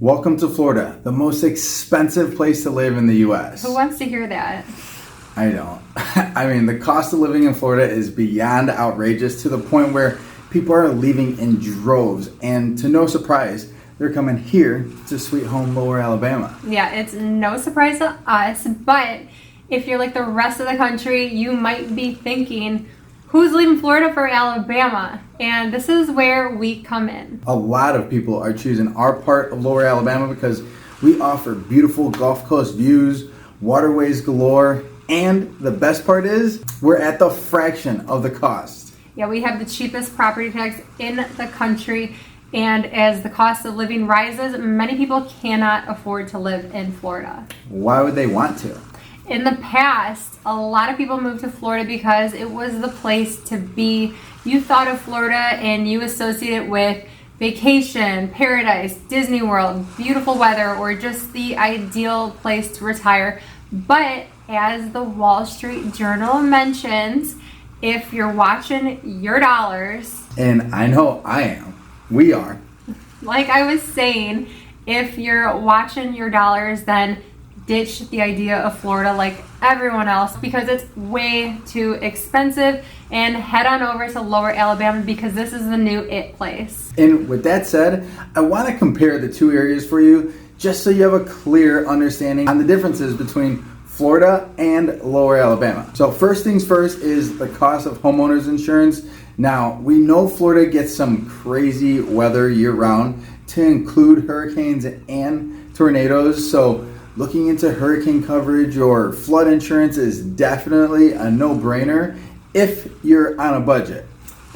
Welcome to Florida, the most expensive place to live in the U.S. Who wants to hear that? I don't. I mean, the cost of living in Florida is beyond outrageous to the point where people are leaving in droves. And to no surprise, they're coming here to sweet home Lower Alabama. Yeah, it's no surprise to us, but if you're like the rest of the country, you might be thinking, who's leaving Florida for Alabama? And this is where we come in. A lot of people are choosing our part of Lower Alabama because we offer beautiful Gulf Coast views, waterways galore, and the best part is we're at the fraction of the cost. Yeah, we have the cheapest property tax in the country, and as the cost of living rises, many people cannot afford to live in Florida. Why would they want to? In the past, a lot of people moved to Florida because it was the place to be. You thought of Florida and you associate it with vacation, paradise, Disney World, beautiful weather, or just the ideal place to retire. But as the Wall Street Journal mentions, if you're watching your dollars, and I know I am, we are. Like I was saying, if you're watching your dollars, then ditch the idea of Florida like everyone else because it's way too expensive, and head on over to Lower Alabama because this is the new it place. And with that said, I want to compare the two areas for you just so you have a clear understanding on the differences between Florida and Lower Alabama. So first things first is the cost of homeowners insurance. Now, we know Florida gets some crazy weather year round, to include hurricanes and tornadoes. So looking into hurricane coverage or flood insurance is definitely a no-brainer if you're on a budget.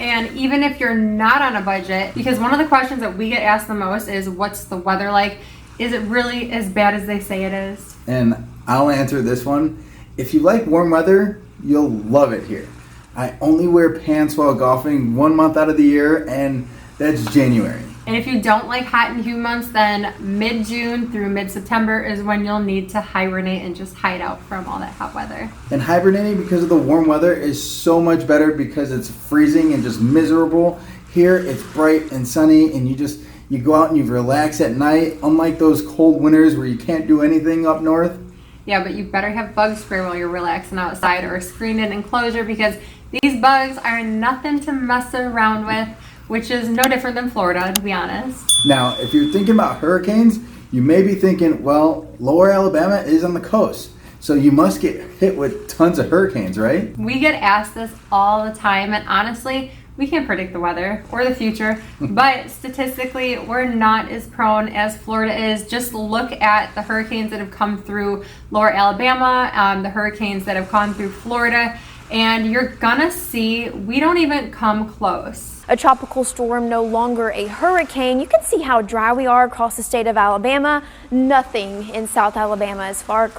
And even if you're not on a budget, because one of the questions that we get asked the most is, what's the weather like? Is it really as bad as they say it is? And I'll answer this one. If you like warm weather, you'll love it here. I only wear pants while golfing 1 month out of the year, and that's January. And if you don't like hot and humid months, then mid-June through mid-September is when you'll need to hibernate and just hide out from all that hot weather. And hibernating because of the warm weather is so much better because it's freezing and just miserable. Here it's bright and sunny, and you go out and you relax at night, unlike those cold winters where you can't do anything up north. Yeah, but you better have bug spray while you're relaxing outside or a screened-in enclosure because these bugs are nothing to mess around with, which is no different than Florida, to be honest. Now, if you're thinking about hurricanes, you may be thinking, well, Lower Alabama is on the coast, so you must get hit with tons of hurricanes, right? We get asked this all the time, and honestly, we can't predict the weather or the future, but statistically, we're not as prone as Florida is. Just look at the hurricanes that have come through Lower Alabama, the hurricanes that have gone through Florida, and you're gonna see we don't even come close. A tropical storm, no longer a hurricane. You can see how dry we are across the state of Alabama. Nothing in South Alabama, as far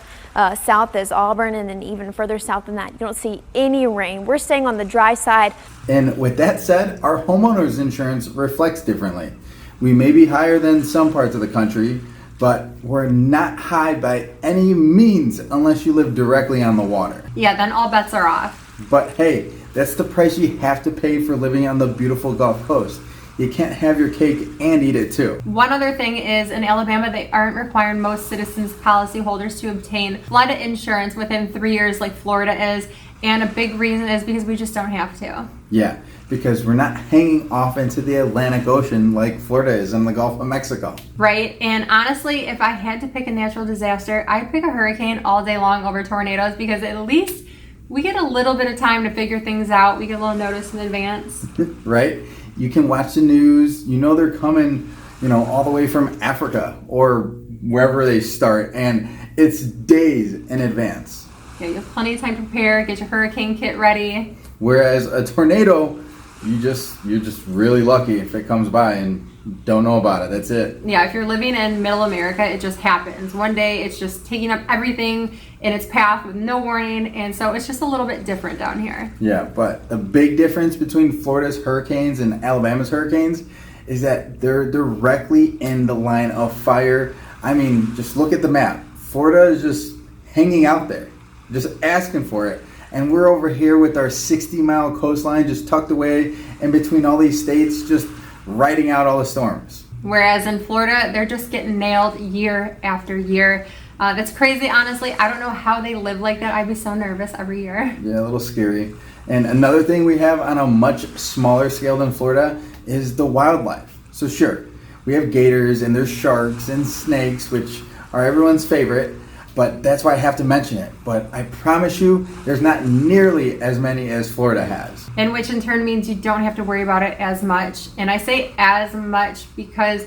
south as Auburn, and then even further south than that. You don't see any rain. We're staying on the dry side. And with that said, our homeowners insurance reflects differently. We may be higher than some parts of the country, but we're not high by any means unless you live directly on the water. Yeah, then all bets are off. But hey, that's the price you have to pay for living on the beautiful Gulf Coast. You can't have your cake and eat it too. One other thing is, in Alabama, they aren't requiring most citizens policyholders to obtain flood insurance within 3 years like Florida is, and a big reason is because we just don't have to. Yeah, because we're not hanging off into the Atlantic Ocean like Florida is in the Gulf of Mexico. Right, and honestly, if I had to pick a natural disaster, I'd pick a hurricane all day long over tornadoes because at least we get a little bit of time to figure things out. We get a little notice in advance. Right? You can watch the news. You know they're coming, all the way from Africa or wherever they start. And it's days in advance. Yeah, you have plenty of time to prepare. Get your hurricane kit ready. Whereas a tornado, you're just really lucky if it comes by and don't know about it. That's it. Yeah, if you're living in middle America, it just happens. One day it's just taking up everything in its path with no warning, and so it's just a little bit different down here. Yeah, but the big difference between Florida's hurricanes and Alabama's hurricanes is that they're directly in the line of fire. I mean, just look at the map. Florida is just hanging out there, just asking for it. And we're over here with our 60-mile coastline just tucked away in between all these states, just riding out all the storms. Whereas in Florida, they're just getting nailed year after year. That's crazy, honestly. I don't know how they live like that. I'd be so nervous every year. Yeah, a little scary. And another thing we have on a much smaller scale than Florida is the wildlife. So sure, we have gators and there's sharks and snakes, which are everyone's favorite, but that's why I have to mention it. But I promise you, there's not nearly as many as Florida has. And which in turn means you don't have to worry about it as much. And I say as much because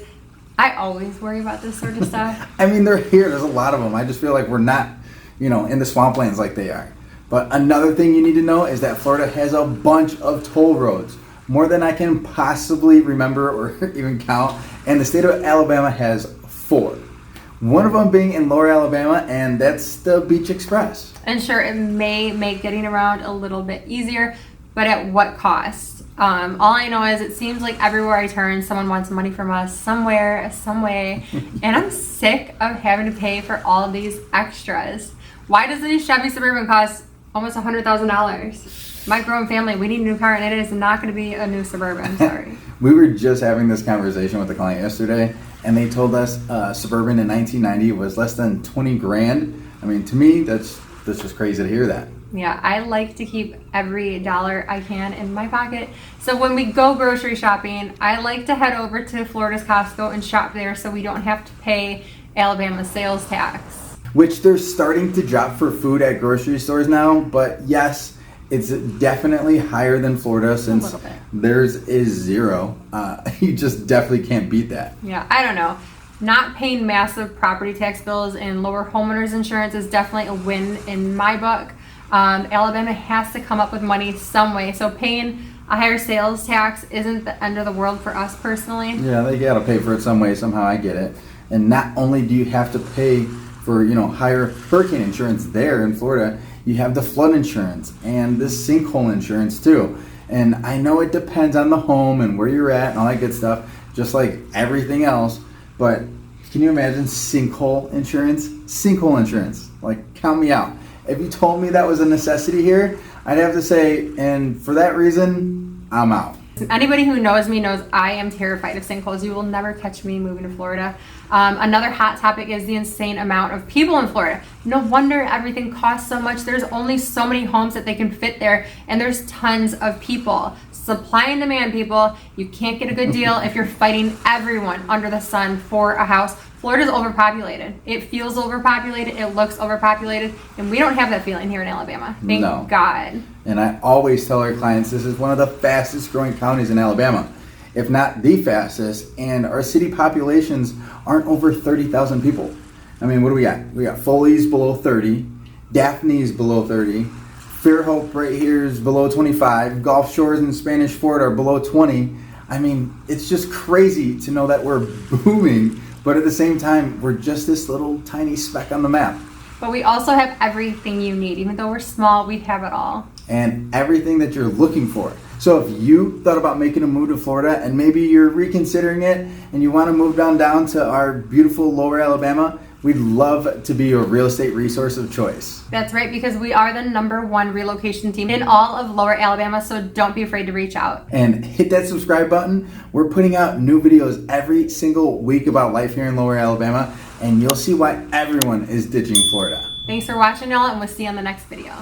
I always worry about this sort of stuff. I mean, they're here. There's a lot of them. I just feel like we're not, in the swamplands like they are. But another thing you need to know is that Florida has a bunch of toll roads, more than I can possibly remember or even count. And the state of Alabama has 4. One of them being in Lower Alabama, and that's the Beach Express. And sure, it may make getting around a little bit easier, but at what cost? All I know is it seems like everywhere I turn, someone wants money from us somewhere, some way, and I'm sick of having to pay for all of these extras. Why does a new Chevy Suburban cost almost $100,000? My growing family, we need a new car, and it is not going to be a new Suburban. Sorry. We were just having this conversation with a client yesterday, and they told us Suburban in 1990 was less than 20 grand. I mean, to me, that's just crazy to hear that. Yeah, I like to keep every dollar I can in my pocket. So when we go grocery shopping, I like to head over to Florida's Costco and shop there so we don't have to pay Alabama's sales tax. Which they're starting to drop for food at grocery stores now, but yes, it's definitely higher than Florida since theirs is 0. You just definitely can't beat that. Yeah, I don't know. Not paying massive property tax bills and lower homeowners insurance is definitely a win in my book. Alabama has to come up with money some way, so paying a higher sales tax isn't the end of the world for us personally. Yeah, they gotta pay for it some way, somehow. I get it. And not only do you have to pay for higher hurricane insurance there in Florida, you have the flood insurance and the sinkhole insurance too. And I know it depends on the home and where you're at and all that good stuff, just like everything else. But can you imagine sinkhole insurance? Sinkhole insurance, like, count me out. If you told me that was a necessity here, I'd have to say, and for that reason, I'm out. Anybody who knows me knows I am terrified of sinkholes. You will never catch me moving to Florida. Another hot topic is the insane amount of people in Florida. No wonder everything costs so much. There's only so many homes that they can fit there, and there's tons of people. Supply and demand, people. You can't get a good deal if you're fighting everyone under the sun for a house. Florida's overpopulated. It feels overpopulated, it looks overpopulated, and we don't have that feeling here in Alabama. Thank God. And I always tell our clients this is one of the fastest growing counties in Alabama, if not the fastest, and our city populations aren't over 30,000 people. I mean, what do we got? We got Foley's below 30, DAPHNE's below 30, Fairhope right here is below 25, Gulf Shores and Spanish Fort are below 20. I mean, it's just crazy to know that we're booming, but at the same time, we're just this little tiny speck on the map. But we also have everything you need. Even though we're small, we have it all. And everything that you're looking for. So if you thought about making a move to Florida and maybe you're reconsidering it and you want to move down to our beautiful Lower Alabama, we'd love to be your real estate resource of choice. That's right, because we are the #1 relocation team in all of Lower Alabama, so don't be afraid to reach out. And hit that subscribe button. We're putting out new videos every single week about life here in Lower Alabama, and you'll see why everyone is ditching Florida. Thanks for watching, y'all, and we'll see you on the next video.